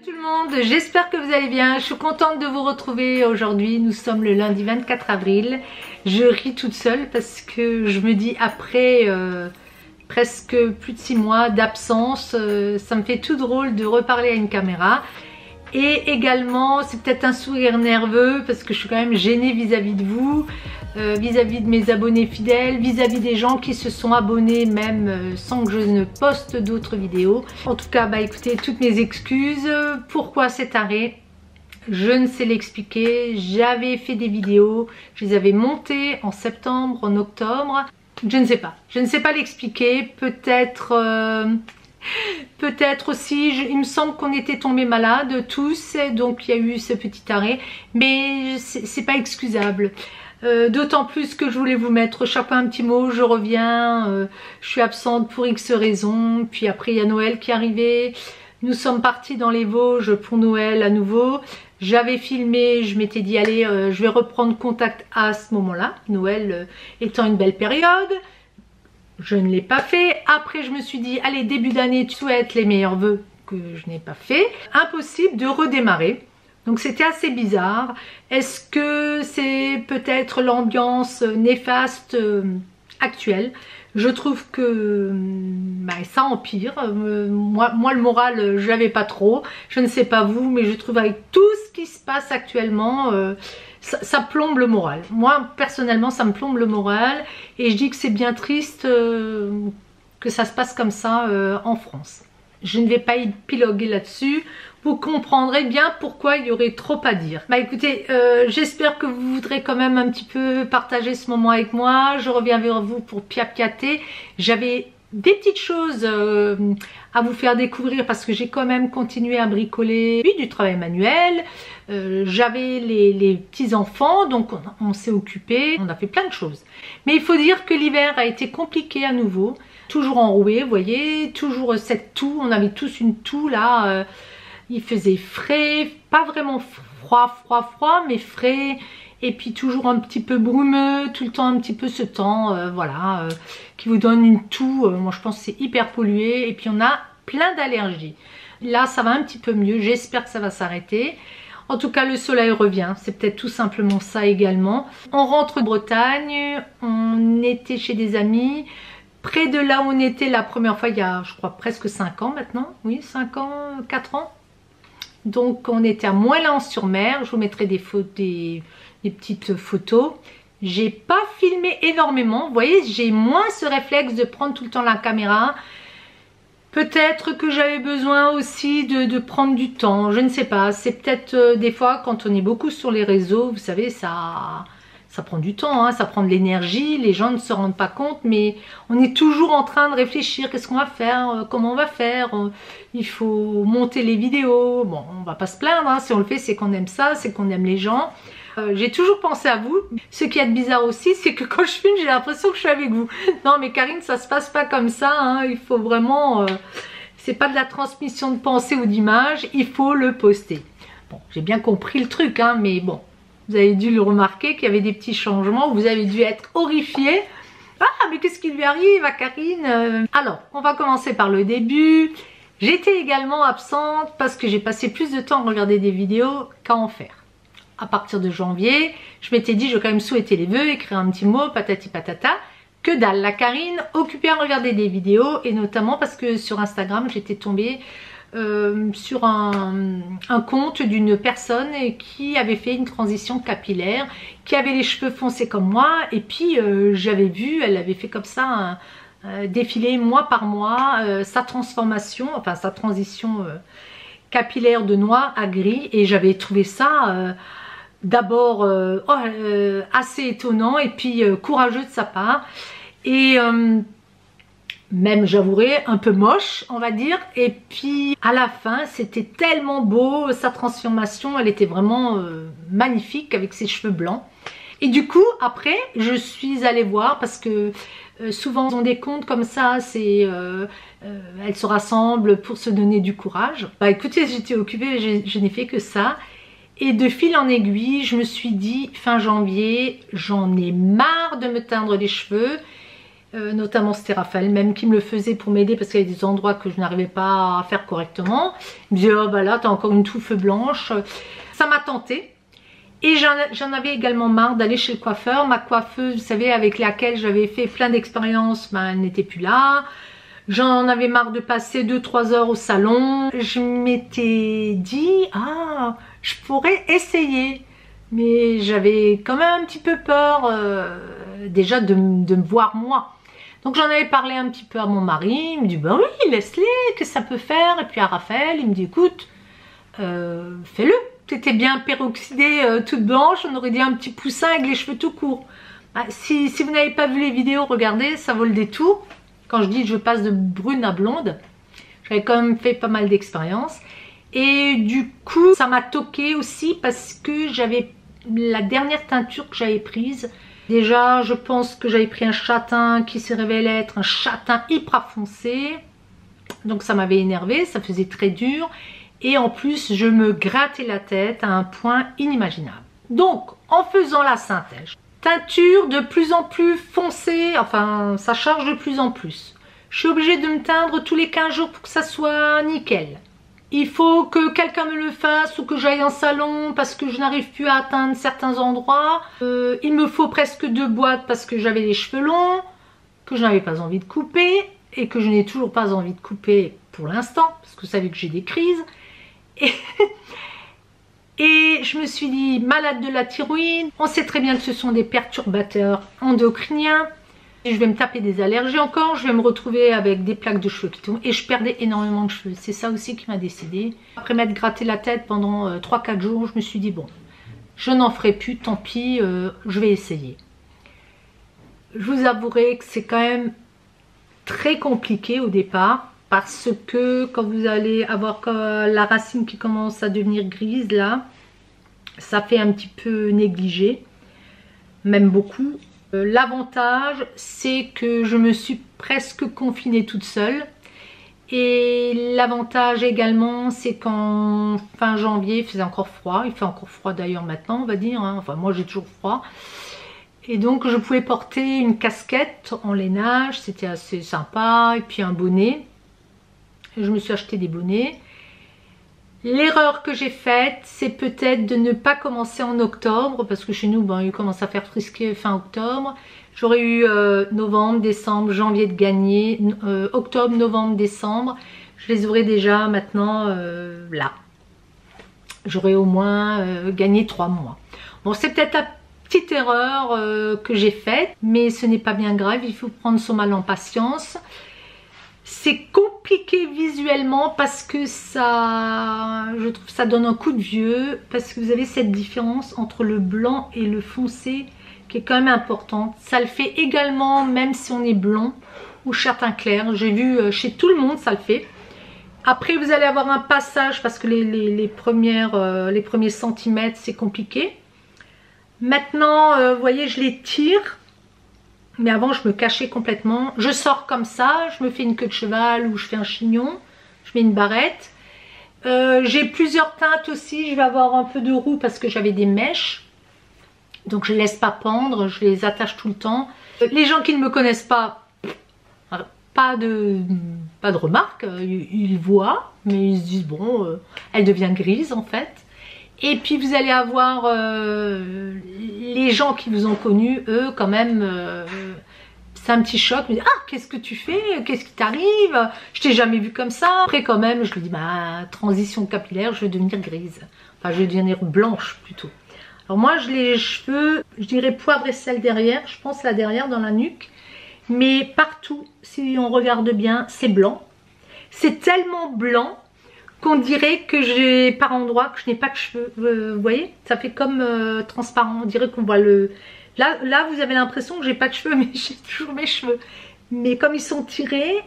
tout le monde, j'espère que vous allez bien. Je suis contente de vous retrouver aujourd'hui. Nous sommes le lundi 24 avril. Je ris toute seule parce que je me dis après presque plus de 6 mois d'absence, ça me fait tout drôle de reparler à une caméra. Et également c'est peut-être un sourire nerveux parce que je suis quand même gênée vis-à-vis de vous, vis-à-vis de mes abonnés fidèles, vis-à-vis des gens qui se sont abonnés même sans que je ne poste d'autres vidéos. En tout cas, bah écoutez, toutes mes excuses. Pourquoi cet arrêt? Je ne sais l'expliquer. J'avais fait des vidéos, je les avais montées en septembre, en octobre. Je ne sais pas. Je ne sais pas l'expliquer. Peut-être aussi, il me semble qu'on était tombés malades tous, donc il y a eu ce petit arrêt, mais c'est pas excusable. D'autant plus que je voulais vous mettre chaque fois un petit mot, je reviens, je suis absente pour X raisons, puis après il y a Noël qui est arrivé, nous sommes partis dans les Vosges pour Noël à nouveau. J'avais filmé, je m'étais dit allez, je vais reprendre contact à ce moment-là, Noël étant une belle période. Je ne l'ai pas fait. Après, je me suis dit, allez, début d'année, tu souhaites les meilleurs vœux, que je n'ai pas fait. Impossible de redémarrer. Donc, c'était assez bizarre. Est-ce que c'est peut-être l'ambiance néfaste actuelle? Je trouve que ça empire. Moi, le moral, je l'avais pas trop. Je ne sais pas vous, mais je trouve avec tout ce qui se passe actuellement... ça plombe le moral. Moi, personnellement, ça me plombe le moral. Et je dis que c'est bien triste que ça se passe comme ça en France. Je ne vais pas épiloguer là-dessus. Vous comprendrez bien pourquoi il y aurait trop à dire. Bah écoutez, j'espère que vous voudrez quand même un petit peu partager ce moment avec moi. Je reviens vers vous pour piapiater. J'avais des petites choses à vous faire découvrir parce que j'ai quand même continué à bricoler, puis du travail manuel. J'avais les petits enfants, donc on s'est occupé, on a fait plein de choses. Mais il faut dire que l'hiver a été compliqué à nouveau, toujours enroué, vous voyez, toujours cette toux, on avait tous une toux là, il faisait frais, pas vraiment froid, mais frais, et puis toujours un petit peu brumeux, tout le temps un petit peu ce temps, voilà, qui vous donne une toux, moi je pense que c'est hyper pollué, et puis on a plein d'allergies. Là ça va un petit peu mieux, j'espère que ça va s'arrêter. En tout cas, le soleil revient, c'est peut-être tout simplement ça également. On rentre de Bretagne, on était chez des amis, près de là où on était la première fois, il y a, je crois, presque 5 ans maintenant. Oui, 5 ans, 4 ans. Donc, on était à Moëlan-sur-Mer. Je vous mettrai des petites photos. J'ai pas filmé énormément. Vous voyez, j'ai moins ce réflexe de prendre tout le temps la caméra. Peut-être que j'avais besoin aussi de prendre du temps, je ne sais pas. C'est peut-être des fois quand on est beaucoup sur les réseaux, vous savez, ça prend du temps, hein, ça prend de l'énergie, les gens ne se rendent pas compte, mais on est toujours en train de réfléchir, qu'est-ce qu'on va faire, comment on va faire, il faut monter les vidéos. Bon, on va pas se plaindre, hein, si on le fait c'est qu'on aime ça, c'est qu'on aime les gens. J'ai toujours pensé à vous. Ce qui est bizarre aussi, c'est que quand je filme, j'ai l'impression que je suis avec vous. Non mais Karine, ça se passe pas comme ça, hein. Il faut vraiment... c'est pas de la transmission de pensée ou d'image, il faut le poster. Bon, j'ai bien compris le truc, hein, mais bon, vous avez dû le remarquer qu'il y avait des petits changements, vous avez dû être horrifiés. Ah, mais qu'est-ce qui lui arrive à Karine? Alors, on va commencer par le début. J'étais également absente parce que j'ai passé plus de temps à regarder des vidéos qu'à en faire. À partir de janvier, je m'étais dit je vais quand même souhaiter les vœux, écrire un petit mot, patati patata. Que dalle, la Karine occupée à regarder des vidéos, et notamment parce que sur Instagram j'étais tombée sur un compte d'une personne qui avait fait une transition capillaire, qui avait les cheveux foncés comme moi, et puis j'avais vu, elle avait fait comme ça défiler mois par mois sa transformation, enfin sa transition capillaire de noir à gris, et j'avais trouvé ça... d'abord assez étonnant et puis courageux de sa part, et même j'avouerai un peu moche on va dire, et puis à la fin c'était tellement beau, sa transformation elle était vraiment magnifique avec ses cheveux blancs. Et du coup après je suis allée voir parce que souvent ils ont des comptes comme ça, c'est elles se rassemblent pour se donner du courage. Bah écoutez, j'étais occupée, je n'ai fait que ça. Et de fil en aiguille, je me suis dit, fin janvier, j'en ai marre de me teindre les cheveux. Notamment c'était Raphaël même qui me le faisait pour m'aider parce qu'il y a des endroits que je n'arrivais pas à faire correctement. Il me disait oh bah là t'as encore une touffe blanche. Ça m'a tenté. Et j'en avais également marre d'aller chez le coiffeur. Ma coiffeuse, vous savez, avec laquelle j'avais fait plein d'expériences, ben, elle n'était plus là. J'en avais marre de passer 2-3 heures au salon. Je m'étais dit ah je pourrais essayer. Mais j'avais quand même un petit peu peur déjà de me voir moi. Donc j'en avais parlé un petit peu à mon mari, il me dit ben oui laisse-les, qu'est-ce que ça peut faire. Et puis à Raphaël, il me dit écoute, fais-le, t'étais bien peroxydée toute blanche, on aurait dit un petit poussin avec les cheveux tout courts. Bah, si vous n'avez pas vu les vidéos, regardez, ça vaut le détour. Quand je dis je passe de brune à blonde, j'avais quand même fait pas mal d'expériences. Et du coup ça m'a toqué aussi parce que j'avais la dernière teinture que j'avais prise. Déjà, je pense que j'avais pris un châtain qui s'est révélé être un châtain hyper foncé. Donc ça m'avait énervé, ça faisait très dur. Et en plus, je me grattais la tête à un point inimaginable. Donc, en faisant la synthèse, teinture de plus en plus foncée, enfin, ça charge de plus en plus. Je suis obligée de me teindre tous les 15 jours pour que ça soit nickel. Il faut que quelqu'un me le fasse ou que j'aille en salon parce que je n'arrive plus à atteindre certains endroits. Il me faut presque 2 boîtes parce que j'avais les cheveux longs, que je n'avais pas envie de couper et que je n'ai toujours pas envie de couper pour l'instant parce que vous savez que j'ai des crises. Et je me suis dit malade de la thyroïde. On sait très bien que ce sont des perturbateurs endocriniens. Et je vais me taper des allergies encore, je vais me retrouver avec des plaques de cheveux qui tombent et je perdais énormément de cheveux. C'est ça aussi qui m'a décidé. Après m'être gratté la tête pendant 3-4 jours, je me suis dit bon, je n'en ferai plus, tant pis, je vais essayer. Je vous avouerai que c'est quand même très compliqué au départ parce que quand vous allez avoir la racine qui commence à devenir grise là, ça fait un petit peu négligé, même beaucoup. L'avantage, c'est que je me suis presque confinée toute seule. Et l'avantage également, c'est qu'en fin janvier, il faisait encore froid. Il fait encore froid d'ailleurs maintenant, on va dire. Hein. Enfin, moi, j'ai toujours froid. Et donc, je pouvais porter une casquette en lainage. C'était assez sympa. Et puis un bonnet. Et je me suis acheté des bonnets. L'erreur que j'ai faite, c'est peut-être de ne pas commencer en octobre, parce que chez nous, ben, il commence à faire frisquer fin octobre. J'aurais eu novembre, décembre, janvier de gagner, octobre, novembre, décembre. Je les aurais déjà maintenant là. J'aurais au moins gagné 3 mois. Bon, c'est peut-être la petite erreur que j'ai faite, mais ce n'est pas bien grave, il faut prendre son mal en patience. C'est compliqué visuellement parce que ça, je trouve ça donne un coup de vieux parce que vous avez cette différence entre le blanc et le foncé qui est quand même importante. Ça le fait également même si on est blond ou châtain clair. J'ai vu chez tout le monde ça le fait. Après vous allez avoir un passage parce que les premiers centimètres c'est compliqué. Maintenant vous voyez je les tire. Mais avant, je me cachais complètement. Je sors comme ça, je me fais une queue de cheval ou je fais un chignon. Je mets une barrette. J'ai plusieurs teintes aussi. Je vais avoir un peu de roux parce que j'avais des mèches. Donc, je ne les laisse pas pendre. Je les attache tout le temps. Les gens qui ne me connaissent pas, pas de remarques. Ils voient, mais ils se disent, bon, elle devient grise en fait. Et puis vous allez avoir les gens qui vous ont connu, eux quand même, c'est un petit choc. Ils me disent, ah qu'est-ce que tu fais, qu'est-ce qui t'arrive, je t'ai jamais vu comme ça. Après quand même je lui dis, bah transition capillaire, je vais devenir grise, enfin je vais devenir blanche plutôt. Alors moi j'ai les cheveux, je dirais poivre et sel derrière, je pense là derrière dans la nuque. Mais partout, si on regarde bien, c'est blanc. C'est tellement blanc qu'on dirait que j'ai par endroits que je n'ai pas de cheveux. Vous voyez, ça fait comme transparent. On dirait qu'on voit le... Là, vous avez l'impression que j'ai pas de cheveux, mais j'ai toujours mes cheveux. Mais comme ils sont tirés,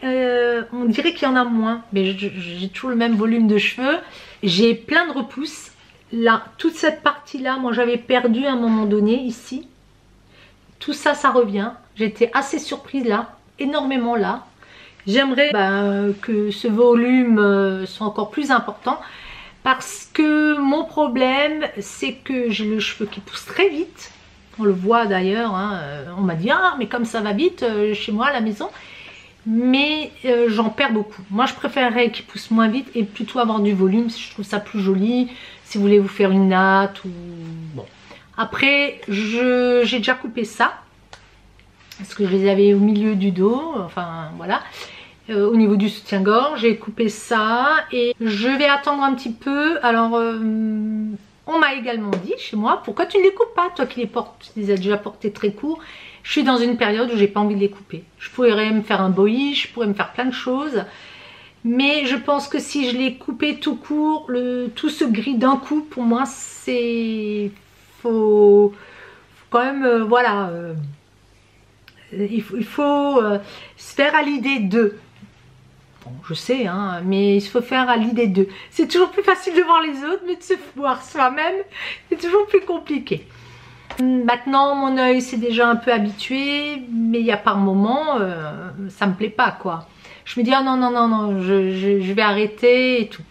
on dirait qu'il y en a moins. Mais j'ai toujours le même volume de cheveux. J'ai plein de repousses. Là, toute cette partie-là, moi j'avais perdu à un moment donné, ici. Tout ça, ça revient. J'étais assez surprise là, énormément là. J'aimerais que ce volume soit encore plus important parce que mon problème c'est que j'ai le cheveu qui pousse très vite On le voit d'ailleurs, hein. On m'a dit ah mais comme ça va vite chez moi à la maison, mais j'en perds beaucoup. Moi je préférerais qu'il pousse moins vite et plutôt avoir du volume, je trouve ça plus joli. Si vous voulez vous faire une natte ou bon. Après j'ai déjà coupé ça parce que je les avais au milieu du dos, enfin voilà. Au niveau du soutien-gorge, j'ai coupé ça et je vais attendre un petit peu. Alors on m'a également dit chez moi, pourquoi tu ne les coupes pas, toi qui tu les as déjà portés très courts. Je suis dans une période où j'ai pas envie de les couper. Je pourrais me faire un bowie, je pourrais me faire plein de choses, mais je pense que si je les coupais tout court, tout ce gris d'un coup, pour moi c'est faut quand même voilà, il faut se faire à l'idée d'eux. Bon, je sais, hein, mais il faut faire à l'idée d'eux. C'est toujours plus facile de voir les autres, mais de se voir soi-même, c'est toujours plus compliqué. Maintenant, mon œil s'est déjà un peu habitué, mais il y a par moments, ça me plaît pas, quoi. Je me dis, ah non, non, non, non, je vais arrêter et tout.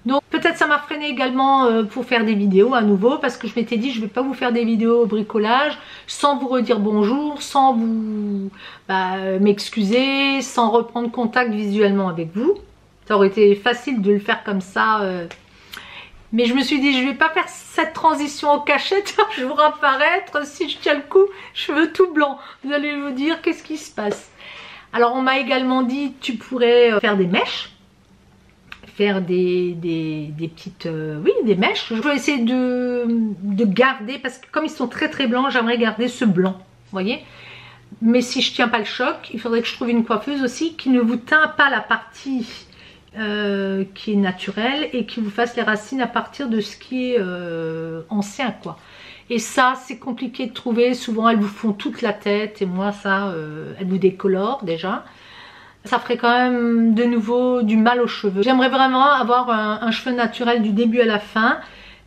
Donc peut-être ça m'a freiné également pour faire des vidéos à nouveau, parce que je m'étais dit je vais pas vous faire des vidéos au bricolage sans vous redire bonjour, sans vous m'excuser, sans reprendre contact visuellement avec vous. Ça aurait été facile de le faire comme ça, mais je me suis dit je vais pas faire cette transition en cachette. Je vais vous apparaître, si je tiens le coup, cheveux tout blancs, vous allez vous dire qu'est-ce qui se passe. Alors on m'a également dit tu pourrais faire des mèches, faire des petites oui, des mèches. Je vais essayer de garder, parce que comme ils sont très très blancs, j'aimerais garder ce blanc, vous voyez. Mais si je tiens pas le choc, il faudrait que je trouve une coiffeuse aussi qui ne vous teint pas la partie qui est naturelle et qui vous fasse les racines à partir de ce qui est ancien, quoi. Et ça c'est compliqué de trouver, souvent elles vous font toute la tête et moi ça elles vous décolorent déjà. Ça ferait quand même de nouveau du mal aux cheveux. J'aimerais vraiment avoir un cheveu naturel du début à la fin.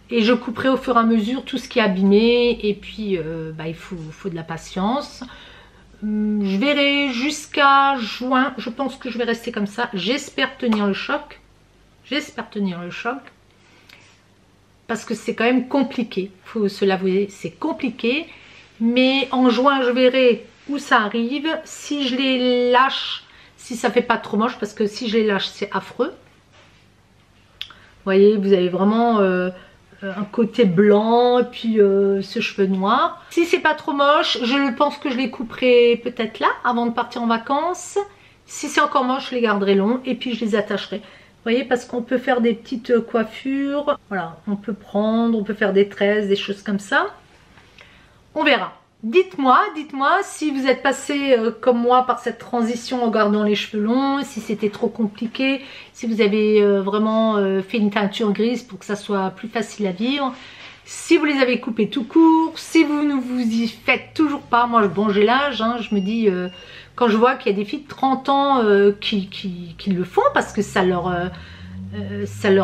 Et je couperai au fur et à mesure tout ce qui est abîmé. Et puis il faut de la patience. Je verrai jusqu'à juin. Je pense que je vais rester comme ça. J'espère tenir le choc. J'espère tenir le choc. Parce que c'est quand même compliqué. Il faut se l'avouer, c'est compliqué. Mais en juin, je verrai où ça arrive. Si je les lâche... Si ça fait pas trop moche, parce que si je les lâche c'est affreux. Vous voyez, vous avez vraiment un côté blanc et puis ce cheveu noir. Si c'est pas trop moche, je pense que je les couperai peut-être là avant de partir en vacances. Si c'est encore moche, je les garderai longs et puis je les attacherai. Vous voyez, parce qu'on peut faire des petites coiffures. Voilà, on peut faire des tresses, des choses comme ça. On verra. Dites-moi si vous êtes passé comme moi par cette transition en gardant les cheveux longs, si c'était trop compliqué, si vous avez vraiment fait une teinture grise pour que ça soit plus facile à vivre, si vous les avez coupés tout court, si vous ne vous y faites toujours pas. Moi bon, j'ai l'âge, hein, je me dis quand je vois qu'il y a des filles de 30 ans qui le font parce que ça leur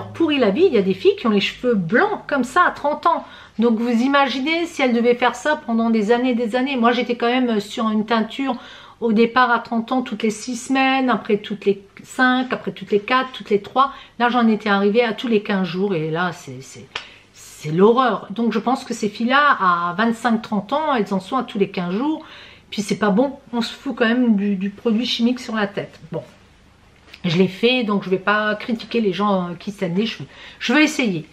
pourrit la vie. Il y a des filles qui ont les cheveux blancs comme ça à 30 ans. Donc vous imaginez si elles devaient faire ça pendant des années et des années. Moi j'étais quand même sur une teinture au départ à 30 ans toutes les 6 semaines, après toutes les 5, après toutes les 4, toutes les 3. Là j'en étais arrivée à tous les 15 jours et là c'est l'horreur. Donc je pense que ces filles-là à 25-30 ans, elles en sont à tous les 15 jours. Puis c'est pas bon, on se fout quand même du produit chimique sur la tête. Bon, je l'ai fait donc je vais pas critiquer les gens qui saignent les cheveux. Je vais essayer.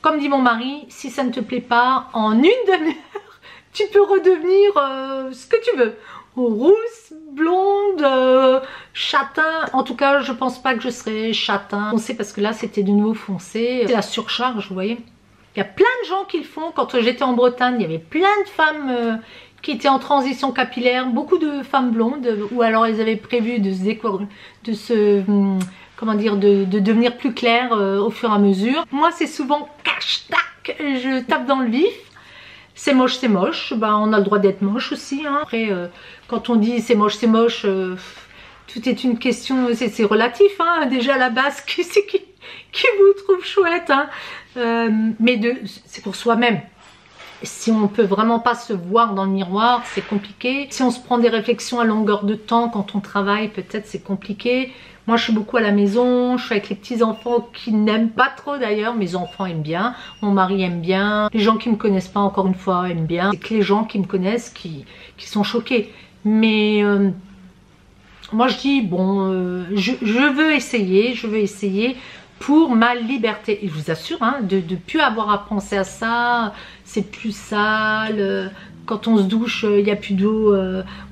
Comme dit mon mari, si ça ne te plaît pas, en une demi-heure, tu peux redevenir ce que tu veux. Rousse, blonde, châtain. En tout cas, je pense pas que je serai châtain foncé parce que là, c'était de nouveau foncé. C'est la surcharge, vous voyez. Il y a plein de gens qui le font. Quand j'étais en Bretagne, il y avait plein de femmes qui étaient en transition capillaire. Beaucoup de femmes blondes. Ou alors, elles avaient prévu de devenir plus clair au fur et à mesure. Moi c'est souvent cache tac, je tape dans le vif. C'est moche, ben, on a le droit d'être moche aussi, hein. Après quand on dit c'est moche, tout est une question, c'est relatif, hein. Déjà à la base, qui c'est qui vous trouve chouette, hein. Mais c'est pour soi-même. Si on ne peut vraiment pas se voir dans le miroir, c'est compliqué. Si on se prend des réflexions à longueur de temps quand on travaille, peut-être c'est compliqué. Moi je suis beaucoup à la maison, je suis avec les petits enfants qui n'aiment pas trop d'ailleurs, mes enfants aiment bien, mon mari aime bien, les gens qui me connaissent pas encore une fois aiment bien, c'est que les gens qui me connaissent qui sont choqués. Mais moi je dis bon, je veux essayer pour ma liberté. Et je vous assure hein, de ne plus avoir à penser à ça, c'est plus sale, quand on se douche il n'y a plus d'eau,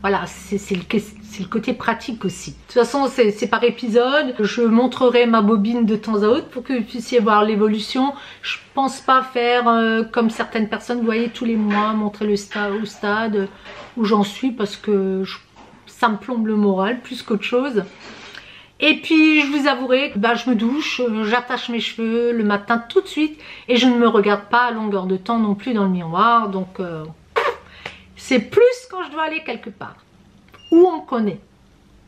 voilà, c'est le côté pratique aussi. De toute façon c'est par épisode, je montrerai ma bobine de temps à autre pour que vous puissiez voir l'évolution. Je pense pas faire comme certaines personnes, vous voyez, tous les mois montrer le stade où j'en suis, parce que ça me plombe le moral plus qu'autre chose. Et puis je vous avouerai, bah, je me douche, j'attache mes cheveux le matin tout de suite et je ne me regarde pas à longueur de temps non plus dans le miroir. Donc c'est plus quand je dois aller quelque part où on me connaît,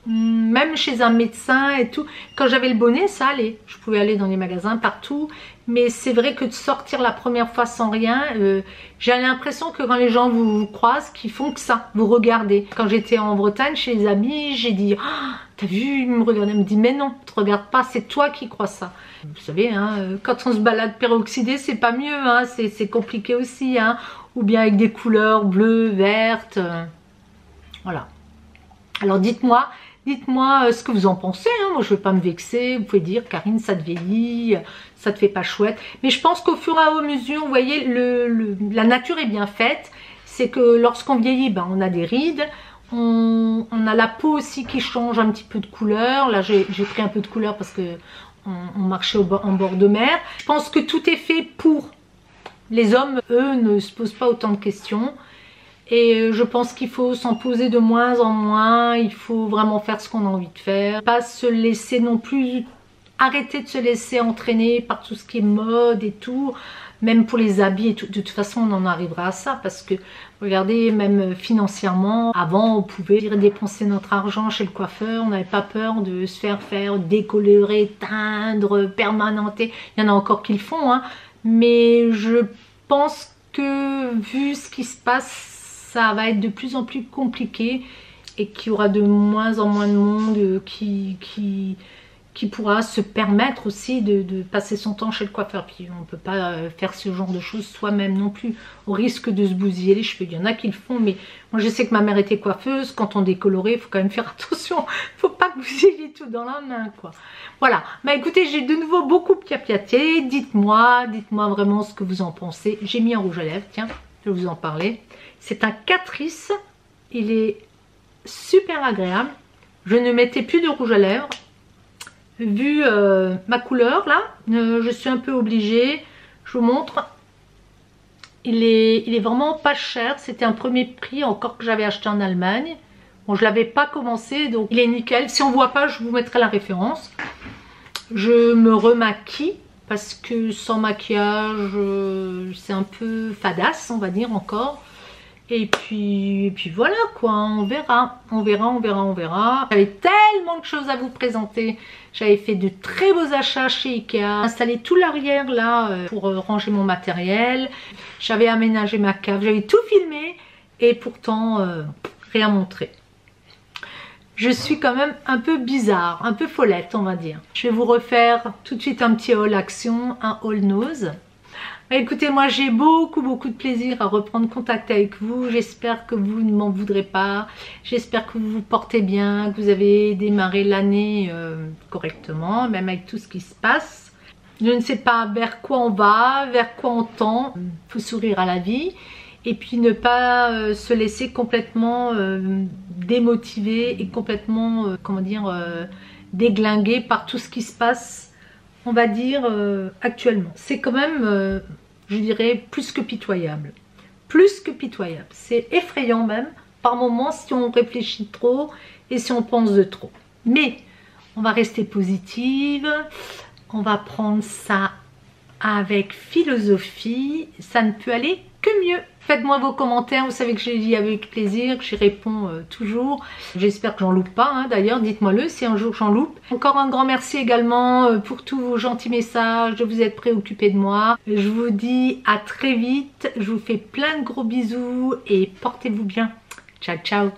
même chez un médecin et tout. Quand j'avais le bonnet ça allait, je pouvais aller dans les magasins partout. Mais c'est vrai que de sortir la première fois sans rien, j'ai l'impression que quand les gens vous croisent, qu'ils font que ça, vous regardez. Quand j'étais en Bretagne chez les amis, j'ai dit oh, t'as vu, ils me regardaient, ils me dit mais non, te regarde pas, c'est toi qui crois ça. Vous savez, hein, quand on se balade peroxydé, c'est pas mieux, hein, c'est compliqué aussi, hein, ou bien avec des couleurs bleues, vertes, voilà. Alors dites-moi ce que vous en pensez, hein. Moi je ne vais pas me vexer, vous pouvez dire Karine ça te vieillit, ça te fait pas chouette, mais je pense qu'au fur et à mesure, vous voyez, la nature est bien faite, c'est que lorsqu'on vieillit, ben, on a des rides, on a la peau aussi qui change un petit peu de couleur. Là j'ai pris un peu de couleur parce que on marchait en bord de mer. Je pense que tout est fait pour. Les hommes, eux, ne se posent pas autant de questions. Et je pense qu'il faut s'en poser de moins en moins. Il faut vraiment faire ce qu'on a envie de faire. Pas se laisser non plus... Arrêter de se laisser entraîner par tout ce qui est mode et tout. Même pour les habits et tout. De toute façon, on en arrivera à ça. Parce que, regardez, même financièrement, avant, on pouvait dépenser notre argent chez le coiffeur. On n'avait pas peur de se faire décolorer, teindre, permanenter. Il y en a encore qui le font, hein. Mais je pense que, vu ce qui se passe, ça va être de plus en plus compliqué et qu'il y aura de moins en moins de monde qui pourra se permettre aussi de passer son temps chez le coiffeur. Puis on ne peut pas faire ce genre de choses soi-même non plus, au risque de se bousiller les cheveux. Il y en a qui le font, mais moi je sais que ma mère était coiffeuse. Quand on décolorait, il faut quand même faire attention. Il ne faut pas que vous ayez tout dans la main, quoi. Voilà, bah écoutez, j'ai de nouveau beaucoup piapiaté. Dites-moi vraiment ce que vous en pensez. J'ai mis un rouge à lèvres, tiens, je vais vous en parler. C'est un Catrice, il est super agréable. Je ne mettais plus de rouge à lèvres. Vu ma couleur là, je suis un peu obligée. Je vous montre. Il est vraiment pas cher. C'était un premier prix encore que j'avais acheté en Allemagne. Bon, je l'avais pas commencé, donc il est nickel. Si on voit pas, je vous mettrai la référence. Je me remaquille parce que sans maquillage, c'est un peu fadasse, on va dire encore. Et puis voilà quoi, on verra. J'avais tellement de choses à vous présenter. J'avais fait de très beaux achats chez Ikea. Installé tout l'arrière là pour ranger mon matériel. J'avais aménagé ma cave, j'avais tout filmé. Et pourtant, rien montré. Je suis quand même un peu bizarre, un peu follette on va dire. Je vais vous refaire tout de suite un petit haul action, un haul nose. Écoutez, moi j'ai beaucoup de plaisir à reprendre contact avec vous. J'espère que vous ne m'en voudrez pas. J'espère que vous vous portez bien, que vous avez démarré l'année correctement, même avec tout ce qui se passe. Je ne sais pas vers quoi on va, vers quoi on tend. Il faut sourire à la vie. Et puis ne pas se laisser complètement démotiver et complètement, comment dire, déglinguer par tout ce qui se passe, on va dire, actuellement. C'est quand même... je dirais plus que pitoyable. Plus que pitoyable. C'est effrayant même, par moments, si on réfléchit trop et si on pense de trop. Mais on va rester positive, on va prendre ça avec philosophie, ça ne peut aller que mieux. Faites-moi vos commentaires, vous savez que je les lis avec plaisir, j'y réponds toujours. J'espère que j'en loupe pas, hein. D'ailleurs, dites-moi-le si un jour j'en loupe. Encore un grand merci également pour tous vos gentils messages, de vous être préoccupés de moi. Je vous dis à très vite, je vous fais plein de gros bisous et portez-vous bien. Ciao, ciao.